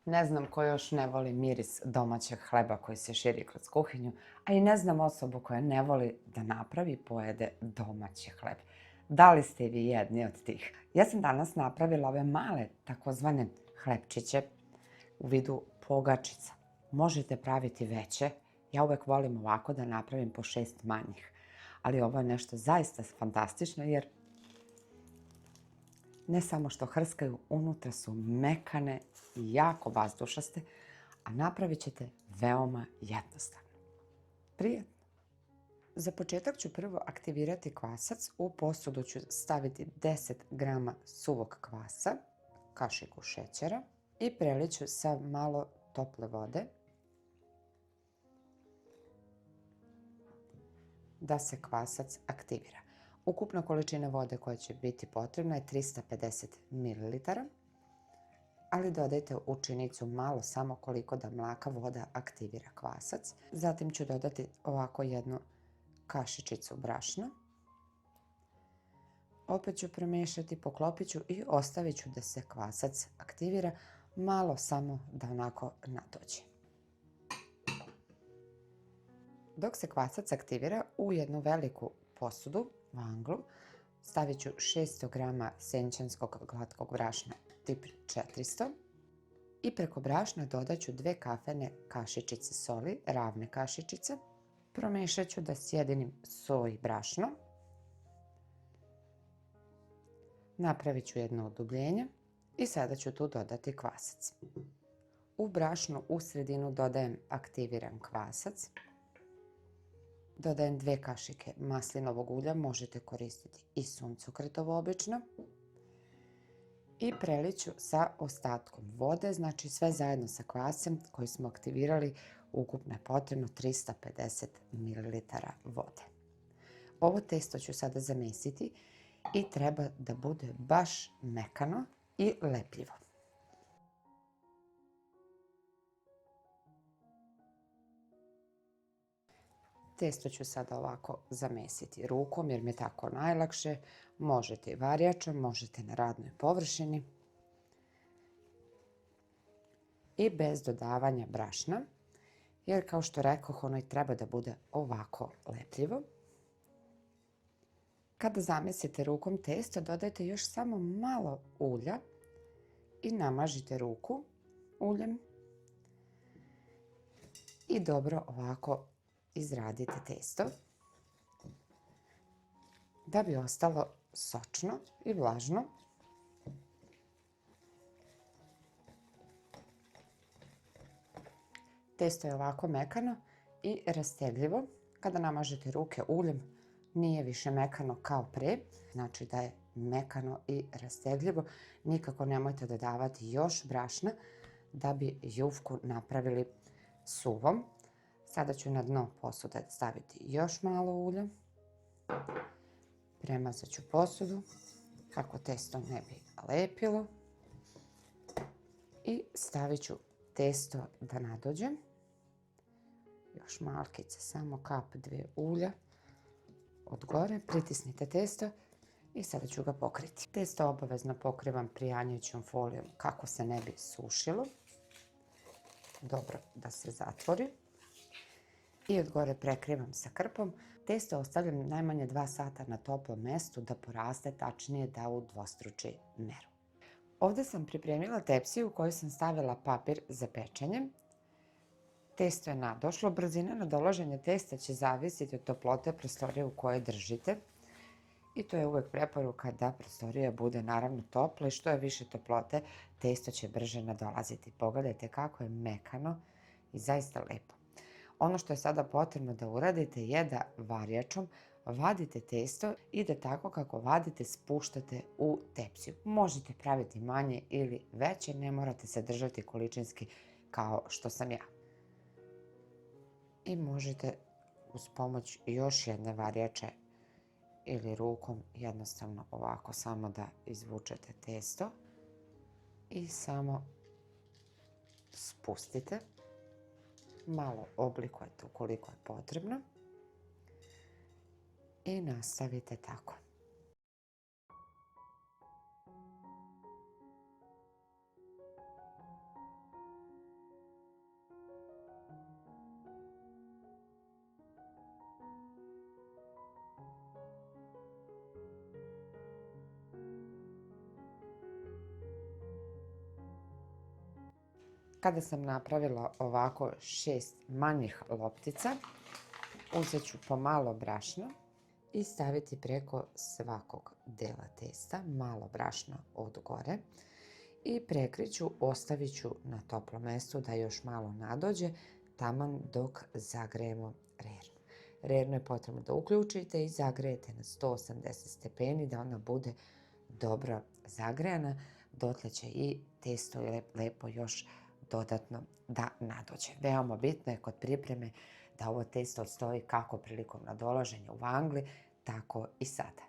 Ne znam ko još ne voli miris domaćeg hleba koji se širi kroz kuhinju, a i ne znam osobu koja ne voli da napravi i pojede domaći hleb. Da li ste vi jedni od tih? Ja sam danas napravila ove male takozvane hlebčiće u vidu pogačica. Možete praviti veće. Ja uvek volim ovako da napravim po 6 manjih. Ali ovo je nešto zaista fantastično jer ne samo što hrskaju, unutra su mekane i jako vazdušaste, a napravit ćete veoma jednostavno. Prijetno! Za početak ću prvo aktivirati kvasac. U posudu ću staviti 10 grama suvog kvasa, kašiku šećera i prelijet ću sa malo tople vode da se kvasac aktivira. Ukupna količina vode koja će biti potrebna je 350 ml, ali dodajte u činicu malo samo koliko da mlaka voda aktivira kvasac. Zatim ću dodati ovako jednu kašičicu brašna. Opet ću promiješati, poklopit ću i ostavit ću da se kvasac aktivira malo samo da onako nadođe. Dok se kvasac aktivira, u jednu veliku posudu, vanglu, stavit ću 600 grama senčanskog glatkog brašna tip 400 i preko brašna dodat ću 2 kafene kašičice soli, ravne kašičice. Promiješat ću da sjedinim so i brašno. Napravit ću jedno udubljenje i sada ću tu dodati kvasac. U brašnu u sredinu dodajem aktiviran kvasac. Dodajem 2 kašike maslinovog ulja, možete koristiti i suncokretovo obično. I prelijet ću sa ostatkom vode, znači sve zajedno sa kvasem koji smo aktivirali, ukupno je potrebno 350 ml vode. Ovo testo ću sada zamesiti i treba da bude baš mekano i lepljivo. Testo ću sada ovako zamesiti rukom jer mi je tako najlakše. Možete i varjačom, možete na radnoj površini. I bez dodavanja brašna, jer kao što rekoh, ono i treba da bude ovako lepljivo. Kada zamesite rukom testo, dodajte još samo malo ulja i namažite ruku uljem. I dobro ovako izradite testo da bi ostalo sočno i vlažno. Testo je ovako mekano i rastegljivo. Kada namažete ruke uljem, nije više mekano kao pre, znači da je mekano i rastegljivo. Nikako nemojte dodavati još brašna da bi jufku napravili suvom. Sada ću na dno posude staviti još malo ulja. Premazat ću posudu kako testo ne bi lepilo. I stavit ću testo da nadođe. Još malkice, samo kap 2 ulja od gore. Pritisnite testo i sada ću ga pokriti. Testo obavezno pokrivam prijanjajućom folijom kako se ne bi sušilo. Dobro da se zatvori. I od gore prekrivam sa krpom. Testo ostavljam najmanje 2 sata na toplom mjestu da poraste, tačnije da udvostruči meru. Ovdje sam pripremila tepsiju u kojoj sam stavila papir za pečenje. Testo je nadošlo. Brzina nadolaženja testa će zavisiti od toplote prostorije u kojoj držite. I to je uvijek preporuka da prostorija bude naravno topla i što je više toplote, testo će brže nadolaziti. Pogledajte kako je mekano i zaista lepo. Ono što je sada potrebno da uradite je da varjačom vadite testo i da tako kako vadite spuštate u tepsiju. Možete praviti manje ili veće, ne morate se držati količinski kao što sam ja. I možete uz pomoć još jedne varjače ili rukom jednostavno ovako samo da izvučete testo i samo spustite. Malo oblikujete ukoliko je potrebno i nastavite tako. Kada sam napravila ovako 6 manjih loptica, uzet ću pomalo brašna i staviti preko svakog dela testa malo brašna od gore i prekriću, ostavit ću na toplom mjestu da još malo nadođe, taman dok zagrejemo rernu. Rernu je potrebno da uključite i zagrejete na 180 stepeni da ona bude dobro zagrejana, dotle će i testo lepo još dodatno da nadođe. Veoma bitno je kod pripreme da ovo testo odstoji kako prilikom nadolaženja u vangli, tako i sada.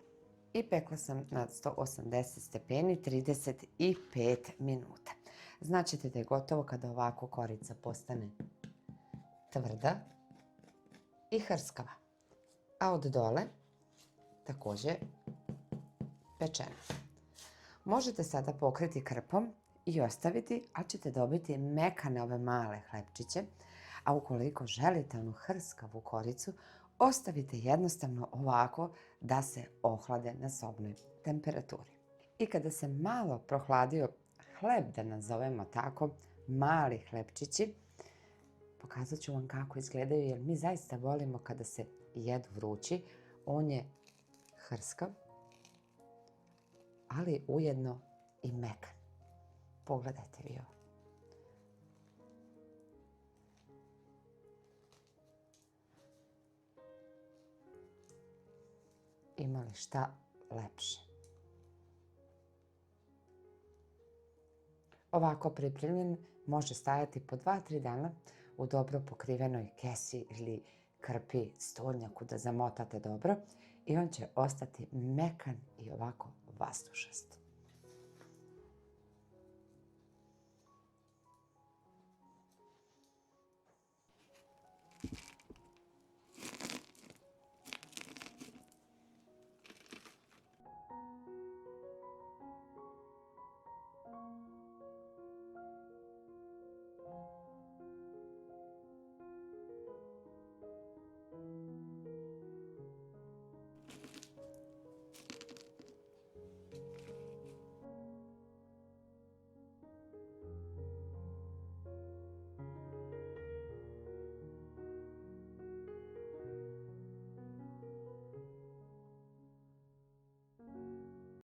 I pekla sam na 180 stepeni 35 minuta. Značite da je gotovo kada ovako korica postane tvrda i hrskava. A od dole također pečena. Možete sada pokriti krpom i ostaviti, ali ćete dobiti mekane ove male hlebčiće. A ukoliko želite onu hrskavu koricu, ostavite jednostavno ovako da se ohlade na sobnoj temperaturi. I kada se malo prohladio hleb, da nazovemo tako, mali hlebčići, pokazat ću vam kako izgledaju, jer mi zaista volimo kada se jedu vrući. On je hrskav, ali ujedno i mekan. Pogledajte vi ovo. Ima li šta lepše? Ovako pripremljen može stajati po 2-3 dana u dobro pokrivenoj kesi ili krpi, stolnjaku da zamotate dobro i on će ostati mekan i ovako vastušast.